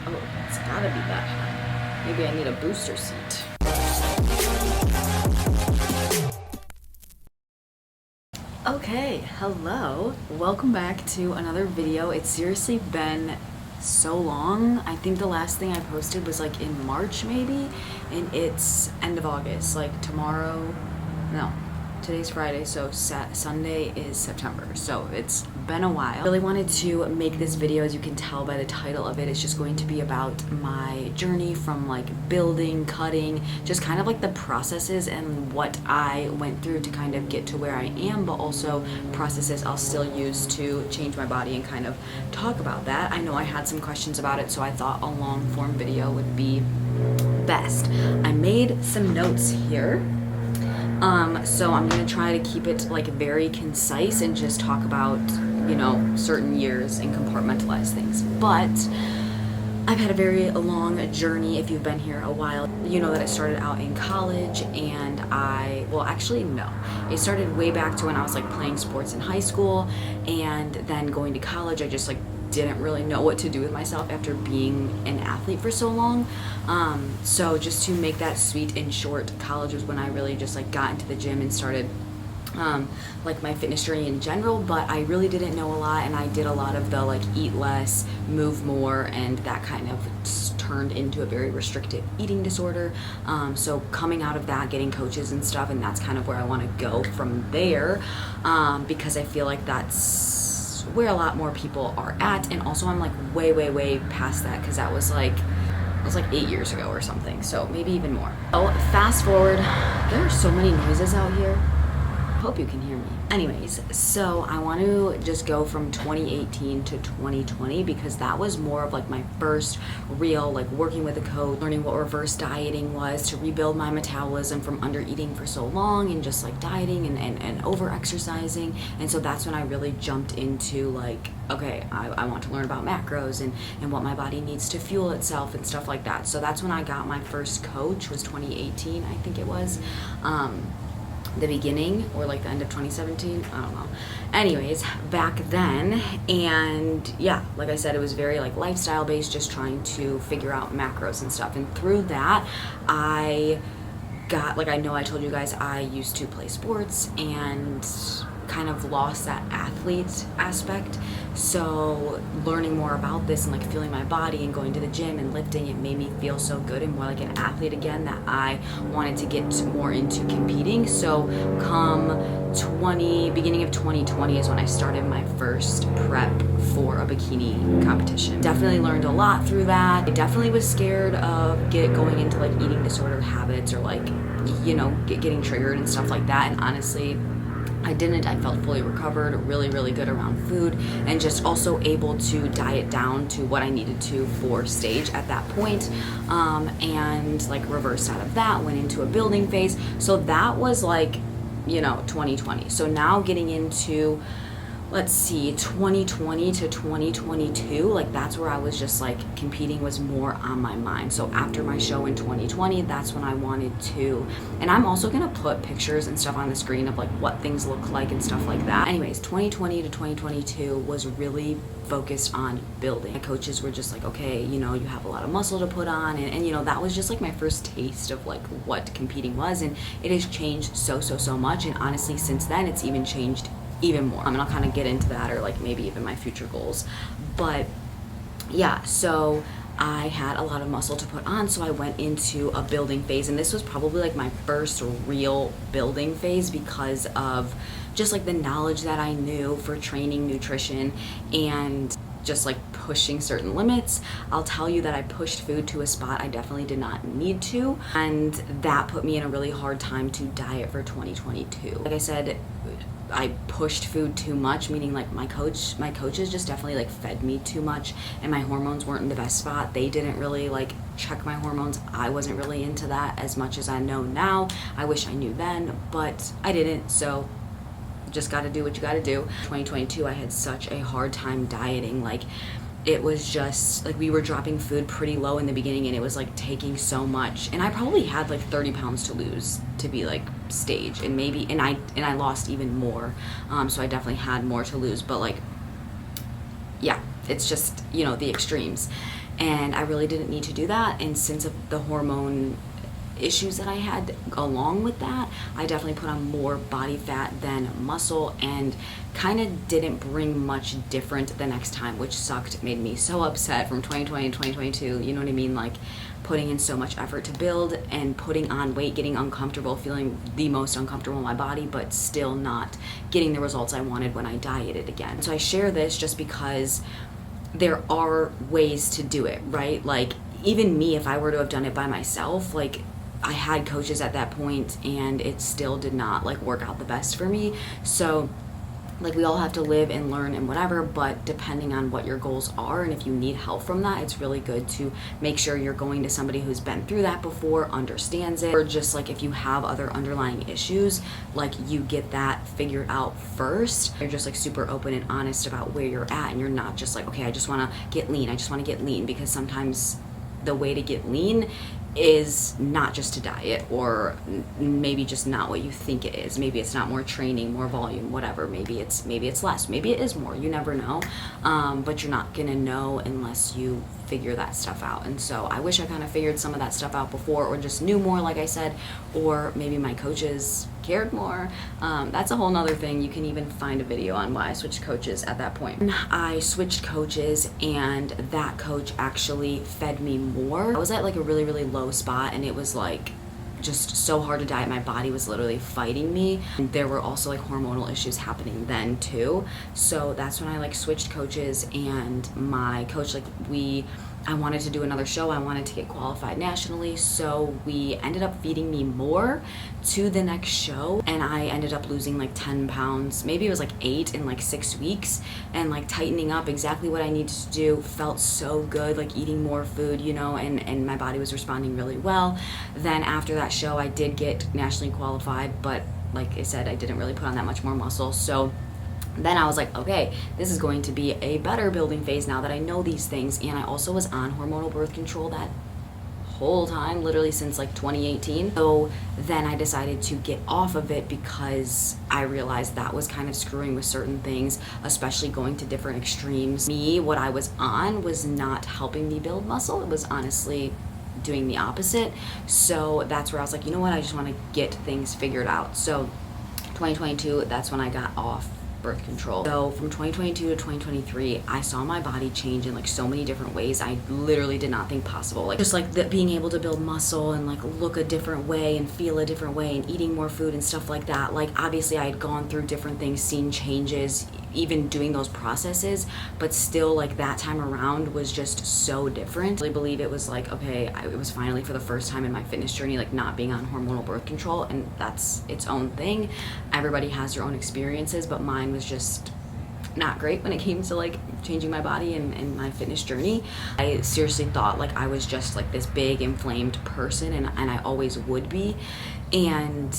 Oh, it's gotta be that high. Maybe I need a booster seat. Okay, hello. Welcome back to another video. It's seriously been so long. I think the last thing I posted was like in March maybe, and it's end of August. Like tomorrow, no, today's Friday, so Sunday is September. So it's been a while. I really wanted to make this video, as you can tell by the title of it. It's just going to be about my journey from like building, cutting, just kind of like the processes and what I went through to kind of get to where I am, but also processes I'll still use to change my body and kind of talk about that. I know I had some questions about it, so I thought a long form video would be best. I made some notes here. So I'm gonna try to keep it like very concise and just talk about, you know, certain years and compartmentalize things. But I've had a very long journey. If you've been here a while, you know that I started out in college, and it started way back to when I was like playing sports in high school, and then going to college. I just like didn't really know what to do with myself after being an athlete for so long. So just to make that sweet and short, college was when I really just like got into the gym and started like my fitness journey in general, but I really didn't know a lot, and I did a lot of the like eat less, move more, and that kind of turned into a very restrictive eating disorder. So coming out of that, getting coaches and stuff, and that's kind of where I want to go from there, because I feel like that's where a lot more people are at. And also I'm like way past that, because that was like 8 years ago or something, so maybe even more. Oh, fast forward, there are so many noises out here. Hope you can hear me. Anyways, so I want to just go from 2018 to 2020, because that was more of like my first real like working with a coach, learning what reverse dieting was to rebuild my metabolism from under eating for so long and just like dieting and over exercising. And so that's when I really jumped into like, okay, I want to learn about macros and what my body needs to fuel itself and stuff like that. So that's when I got my first coach, was 2018, I think it was. The beginning or like the end of 2017, I don't know. Anyways, back then, and yeah, like I said, it was very like lifestyle based, just trying to figure out macros and stuff. And through that, I got, like, I know I told you guys I used to play sports and kind of lost that athlete aspect. So learning more about this and like feeling my body and going to the gym and lifting, it made me feel so good and more like an athlete again, that I wanted to get more into competing. So beginning of 2020 is when I started my first prep for a bikini competition. Definitely learned a lot through that. I definitely was scared of going into like eating disorder habits, or like, you know, getting triggered and stuff like that. And honestly, I didn't. I felt fully recovered, really good around food, and just also able to diet down to what I needed to for stage at that point. And like reversed out of that, went into a building phase. So that was like, you know, 2020. So now getting into, let's see, 2020 to 2022, like that's where I was just like competing was more on my mind. So after my show in 2020, that's when I wanted to, and I'm also gonna put pictures and stuff on the screen of like what things look like and stuff like that. Anyways, 2020 to 2022 was really focused on building. My coaches were just like, okay, you know, you have a lot of muscle to put on, and you know, that was just like my first taste of like what competing was, and it has changed so much. And honestly, since then, it's even changed even more. And I'll kind of get into that, or like maybe even my future goals. But yeah, so I had a lot of muscle to put on, so I went into a building phase, and this was probably like my first real building phase, because of just like the knowledge that I knew for training, nutrition, and just like pushing certain limits. I'll tell you that I pushed food to a spot I definitely did not need to, and that put me in a really hard time to diet for 2022. Like I said, I pushed food too much, meaning like my coaches just definitely like fed me too much, and my hormones weren't in the best spot. They didn't really like check my hormones. I wasn't really into that as much as I know now. I wish I knew then, but I didn't. So just got to do what you got to do. 2022, I had such a hard time dieting. Like, it was just like we were dropping food pretty low in the beginning, and it was like taking so much, and I probably had like 30 pounds to lose to be like stage, and maybe and I lost even more, so I definitely had more to lose. But like, yeah, it's just, you know, the extremes. and I really didn't need to do that. And since of the hormone issues that I had along with that, I definitely put on more body fat than muscle, and kind of didn't bring much different the next time, which sucked. It made me so upset from 2020 to 2022, you know what I mean? Like putting in so much effort to build and putting on weight, getting uncomfortable, feeling the most uncomfortable in my body, but still not getting the results I wanted when I dieted again. So I share this just because there are ways to do it, right? Like even me, if I were to have done it by myself, like I had coaches at that point and it still did not like work out the best for me. So like we all have to live and learn and whatever, but depending on what your goals are and if you need help from that, it's really good to make sure you're going to somebody who's been through that before, understands it, or just like if you have other underlying issues, like you get that figured out first. You're just like super open and honest about where you're at, and you're not just like, okay, I just want to get lean, because sometimes the way to get lean is not just to diet, or maybe just not what you think it is. Maybe it's not more training, more volume, whatever. Maybe it's less, maybe it is more, you never know. But you're not gonna know unless you figure that stuff out. And so I wish I kind of figured some of that stuff out before, or just knew more, like I said, or maybe my coaches cared more. That's a whole nother thing. You can even find a video on why I switched coaches at that point. I switched coaches, and that coach actually fed me more. I was at like a really, really low spot, and it was like just so hard to diet. My body was literally fighting me. And there were also like hormonal issues happening then too. So that's when I like switched coaches, and my coach, like I wanted to do another show. I wanted to get qualified nationally. So we ended up feeding me more to the next show, and I ended up losing like 10 pounds. Maybe it was like 8 in like 6 weeks, and like tightening up exactly what I needed to do. Felt so good, like eating more food, you know, and my body was responding really well. Then after that show, I did get nationally qualified, but like I said, I didn't really put on that much more muscle. So then I was like, okay, this is going to be a better building phase now that I know these things. And I also was on hormonal birth control that whole time, literally since like 2018. So then I decided to get off of it because I realized that was kind of screwing with certain things, especially going to different extremes. What I was on was not helping me build muscle. It was honestly doing the opposite. So that's where I was like, you know what, I just want to get things figured out. So 2022, that's when I got off birth control. So from 2022 to 2023, I saw my body change in like so many different ways I literally did not think possible. Like just like being able to build muscle and like look a different way and feel a different way and eating more food and stuff like that. Like obviously I had gone through different things, seen changes, even doing those processes, but still like that time around was just so different. I really believe it was like, okay, it was finally for the first time in my fitness journey, like not being on hormonal birth control, and that's its own thing. Everybody has their own experiences, but mine was just not great when it came to like changing my body and my fitness journey. I seriously thought like I was just like this big inflamed person, and I always would be. And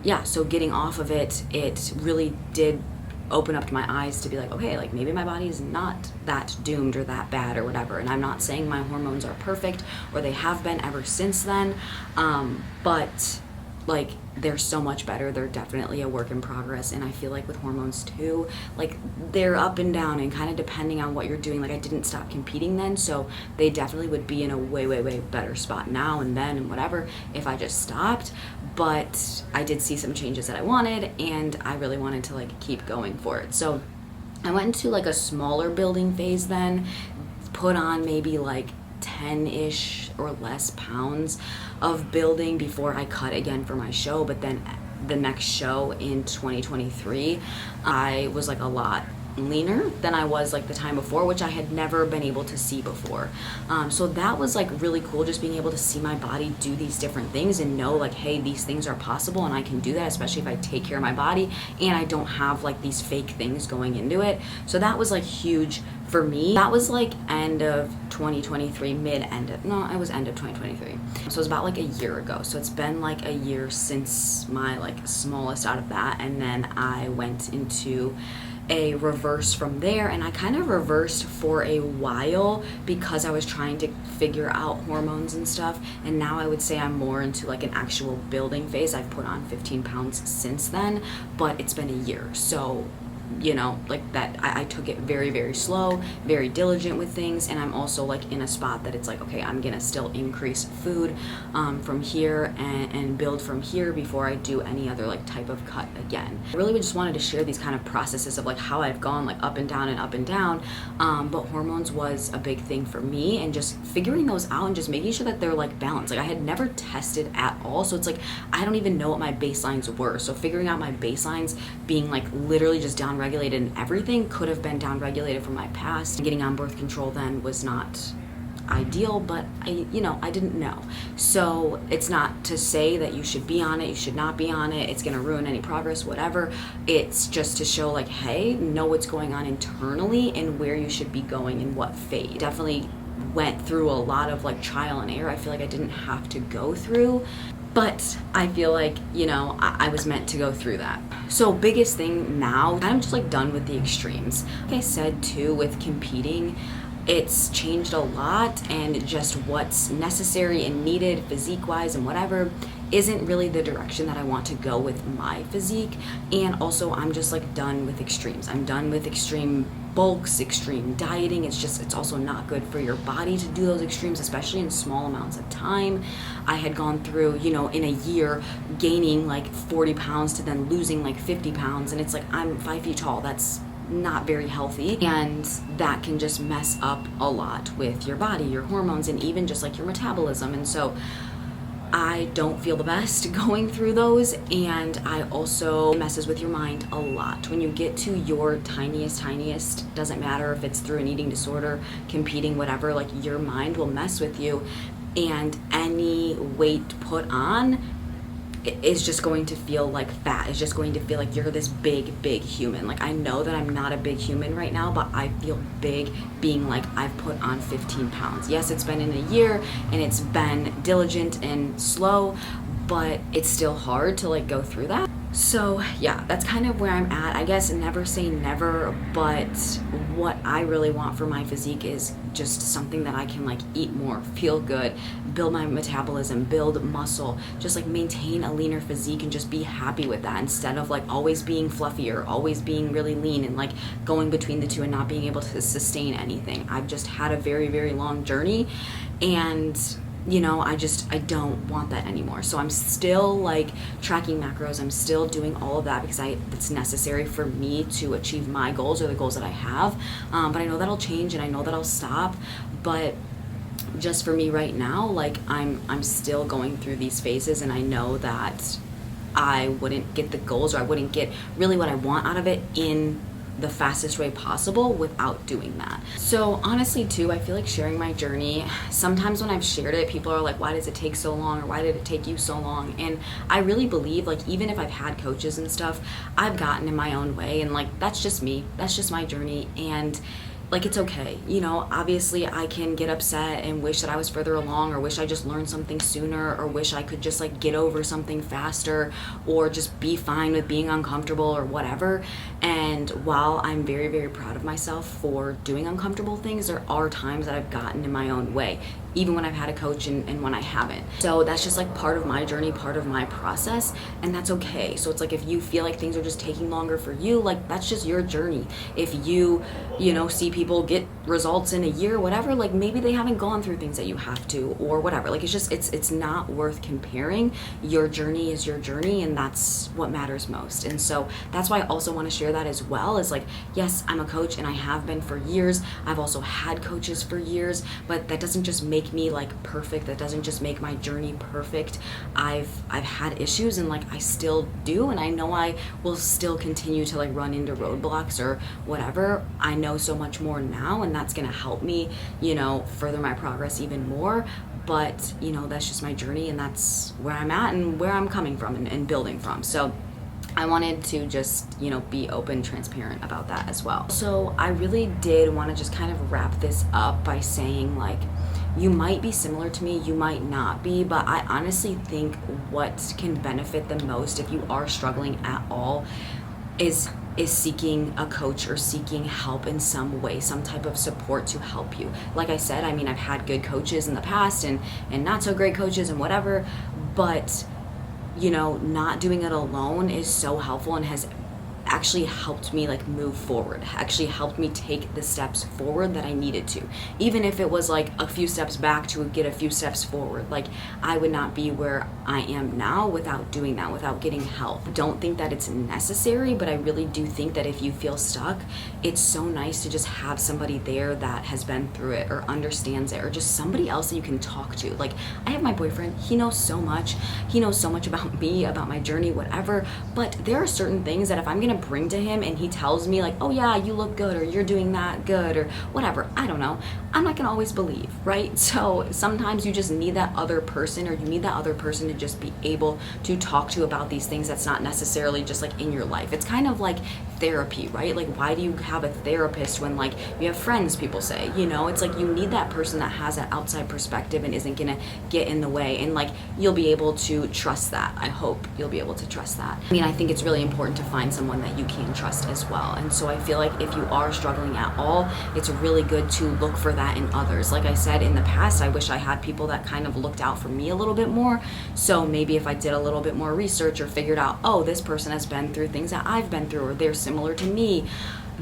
yeah, so getting off of it, it really did open up my eyes to be like, okay, like maybe my body is not that doomed or that bad or whatever. And I'm not saying my hormones are perfect, or they have been ever since then, but like they're so much better. They're definitely a work in progress. And I feel like with hormones too, like they're up and down and kind of depending on what you're doing. Like I didn't stop competing then, so they definitely would be in a way, way, way better spot now and then and whatever if I just stopped. But I did see some changes that I wanted, and I really wanted to like keep going for it. So I went into like a smaller building phase then, put on maybe like 10-ish or less pounds of building before I cut again for my show. But then the next show in 2023, I was like a lot leaner than I was like the time before, which I had never been able to see before. So that was like really cool, just being able to see my body do these different things and know like, hey, these things are possible and I can do that, especially if I take care of my body and I don't have like these fake things going into it. So that was like huge for me. That was like end of 2023, end of 2023. So it was about like a year ago. So it's been like a year since my like smallest out of that. And then I went into a reverse from there, and I kind of reversed for a while because I was trying to figure out hormones and stuff, and now I would say I'm more into like an actual building phase. I've put on 15 pounds since then, but it's been a year. So you know, like that I took it very, very slow, very diligent with things. And I'm also like in a spot that it's like, okay, I'm gonna still increase food from here and build from here before I do any other like type of cut again. I really just wanted to share these kind of processes of like how I've gone like up and down and up and down, but hormones was a big thing for me, and just figuring those out and just making sure that they're like balanced. Like I had never tested at all, so it's like I don't even know what my baselines were. So figuring out my baselines being like literally just down regulated and everything could have been down regulated from my past. Getting on birth control then was not ideal, but I didn't know. So it's not to say that you should be on it, you should not be on it, it's gonna ruin any progress, whatever. It's just to show like, hey, know what's going on internally and where you should be going in what phase. Definitely went through a lot of like trial and error. I feel like I didn't have to go through, but I feel like, I was meant to go through that. So biggest thing now, I'm just like done with the extremes. Like I said too, with competing, it's changed a lot, and just what's necessary and needed physique wise and whatever isn't really the direction that I want to go with my physique. And also I'm just like done with extremes. I'm done with extreme bulks, extreme dieting. It's also not good for your body to do those extremes, especially in small amounts of time. I had gone through, in a year gaining like 40 pounds to then losing like 50 pounds. And it's like, I'm 5 feet tall. That's not very healthy, and that can just mess up a lot with your body, your hormones, and even just like your metabolism. And so I don't feel the best going through those, and I also messes with your mind a lot. When you get to your tiniest, doesn't matter if it's through an eating disorder, competing, whatever, like your mind will mess with you, and any weight put on is just going to feel like fat. It's just going to feel like you're this big human. Like I know that I'm not a big human right now, but I feel big being like I've put on 15 pounds. Yes, it's been in a year and it's been diligent and slow, but it's still hard to like go through that. So yeah, that's kind of where I'm at. I guess never say never, but what I really want for my physique is just something that I can like eat more, feel good, build my metabolism, build muscle, just like maintain a leaner physique and just be happy with that, instead of like always being fluffier, always being really lean and like going between the two and not being able to sustain anything. I've just had a very, very long journey, and I don't want that anymore. So I'm still like tracking macros. I'm still doing all of that because it's necessary for me to achieve my goals or the goals that I have. But I know that'll change, and I know that I'll stop. But just for me right now, like I'm still going through these phases, and I know that I wouldn't get the goals, or I wouldn't get really what I want out of it in the fastest way possible without doing that. So honestly too, I feel like sharing my journey, sometimes when I've shared it, people are like, why does it take so long, or why did it take you so long? And I really believe, like, even if I've had coaches and stuff, I've gotten in my own way, and like that's just me, that's just my journey. And like, it's okay. Obviously I can get upset and wish that I was further along, or wish I just learned something sooner, or wish I could just like get over something faster, or just be fine with being uncomfortable or whatever. And while I'm very, very proud of myself for doing uncomfortable things, there are times that I've gotten in my own way, even when I've had a coach and when I haven't. So that's just like part of my journey, part of my process, and that's okay. So it's like, if you feel like things are just taking longer for you, like that's just your journey. If you see people get results in a year, whatever, like maybe they haven't gone through things that you have to, or whatever. Like it's not worth comparing. Your journey is your journey, and that's what matters most. And so that's why I also want to share that as well, is like, yes, I'm a coach and I have been for years. I've also had coaches for years, but that doesn't just make me like perfect. That doesn't just make my journey perfect. I've had issues, and like I still do, and I know I will still continue to like run into roadblocks or whatever. I know so much more now, and that's gonna help me further my progress even more. But that's just my journey, and that's where I'm at and where I'm coming from and building from. So I wanted to just, be open, transparent about that as well. So I really did want to just kind of wrap this up by saying, like, you might be similar to me, you might not be, but I honestly think what can benefit the most if you are struggling at all is seeking a coach or seeking help in some way, some type of support to help you. Like I said, I've had good coaches in the past and not so great coaches and whatever, but not doing it alone is so helpful and has actually helped me like move forward, actually helped me take the steps forward that I needed to. Even if it was like a few steps back to get a few steps forward, like I would not be where I am now without doing that, without getting help. Don't think that it's necessary, but I really do think that if you feel stuck, it's so nice to just have somebody there that has been through it or understands it, or just somebody else that you can talk to. Like, I have my boyfriend, he knows so much about me, about my journey, whatever, but there are certain things that if I'm gonna bring to him and he tells me like, oh yeah, you look good, or you're doing that good, or whatever, I don't know, I'm not gonna always believe, right? So sometimes you just need that other person, or you need that other person to just be able to talk to about these things that's not necessarily just like in your life. It's kind of like therapy, right? Like, why do you have a therapist when like you have friends, people say, you know? It's like you need that person that has that outside perspective and isn't gonna get in the way, and like you'll be able to trust that. I hope you'll be able to trust that. I mean, I think it's really important to find someone that you can trust as well, and so I feel like if you are struggling at all, it's really good to look for that in others. Like I said, in the past, I wish I had people that kind of looked out for me a little bit more. So maybe if I did a little bit more research or figured out, oh, this person has been through things that I've been through, or they're similar to me,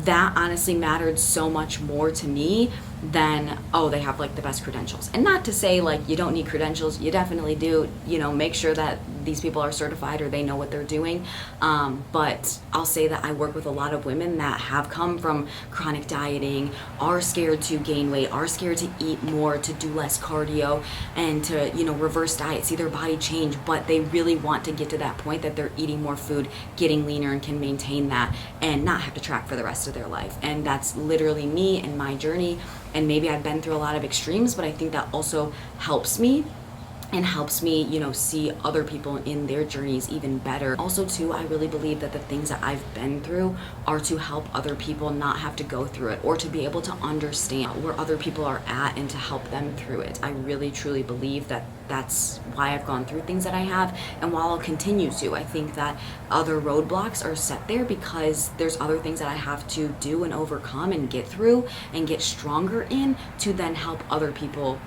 that honestly mattered so much more to me than, oh, they have like the best credentials. And not to say like you don't need credentials, you definitely do, you know, make sure that these people are certified or they know what they're doing. But I'll say that I work with a lot of women that have come from chronic dieting, are scared to gain weight, are scared to eat more, to do less cardio, and to, you know, reverse diet, see their body change, but they really want to get to that point that they're eating more food, getting leaner, and can maintain that and not have to track for the rest of their life. And that's literally me and my journey. And maybe I've been through a lot of extremes, but I think that also helps me, and helps me, you know, see other people in their journeys even better. Also too, I really believe that the things that I've been through are to help other people not have to go through it, or to be able to understand where other people are at and to help them through it. I really truly believe that that's why I've gone through things that I have, and while I'll continue to, I think that other roadblocks are set there because there's other things that I have to do and overcome and get through and get stronger in, to then help other people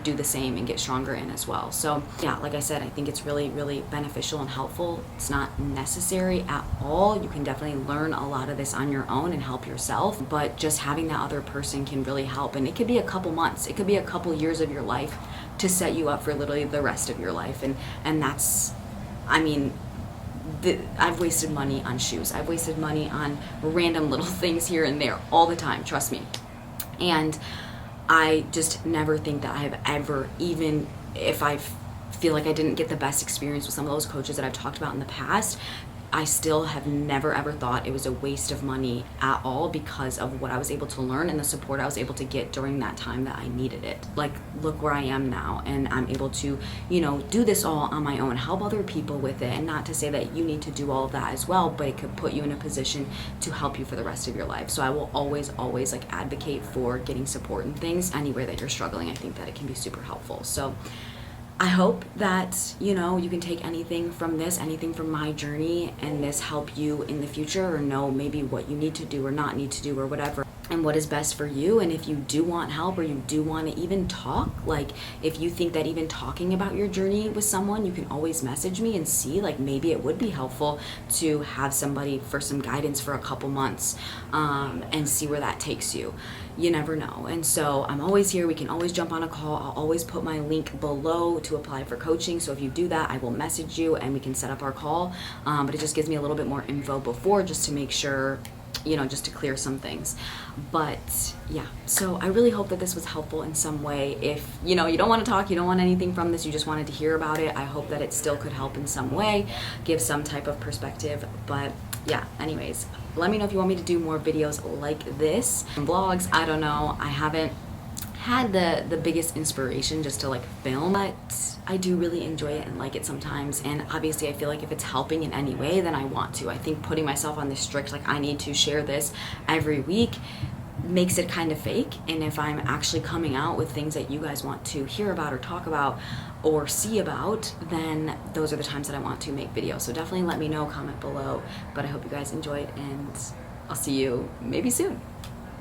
do the same and get stronger in as well. So yeah, like I said, I think it's really, really beneficial and helpful. It's not necessary at all. You can definitely learn a lot of this on your own and help yourself, but just having that other person can really help. And it could be a couple months, it could be a couple years of your life to set you up for literally the rest of your life. And that's, I mean, I've wasted money on shoes. I've wasted money on random little things here and there all the time, trust me. And I just never think that I have ever, even if I feel like I didn't get the best experience with some of those coaches that I've talked about in the past, I still have never ever thought it was a waste of money at all, because of what I was able to learn and the support I was able to get during that time that I needed it. Like, look where I am now, and I'm able to, you know, do this all on my own, help other people with it. And not to say that you need to do all of that as well, but it could put you in a position to help you for the rest of your life. So I will always like advocate for getting support and things anywhere that you're struggling. I think that it can be super helpful. So I hope that, you know, you can take anything from this, anything from my journey, and this help you in the future, or know maybe what you need to do or not need to do or whatever, and what is best for you. And if you do want help, or you do want to even talk, like if you think that even talking about your journey with someone, you can always message me and see, like, maybe it would be helpful to have somebody for some guidance for a couple months, and see where that takes you. You never know. And so I'm always here. We can always jump on a call. I'll always put my link below to apply for coaching. So if you do that, I will message you and we can set up our call. But it just gives me a little bit more info before, just to make sure, you know, just to clear some things. But yeah, so I really hope that this was helpful in some way. If, you know, you don't want to talk, you don't want anything from this, you just wanted to hear about it, I hope that it still could help in some way, give some type of perspective. But yeah, anyways, let me know if you want me to do more videos like this, vlogs. I don't know, I haven't had the biggest inspiration just to like film, but I do really enjoy it and like it sometimes. And obviously I feel like if it's helping in any way, then I want to. I think putting myself on this strict, like, I need to share this every week, makes it kind of fake. And if I'm actually coming out with things that you guys want to hear about or talk about or see about, then those are the times that I want to make videos. So definitely let me know, comment below. But I hope you guys enjoyed, and I'll see you maybe soon.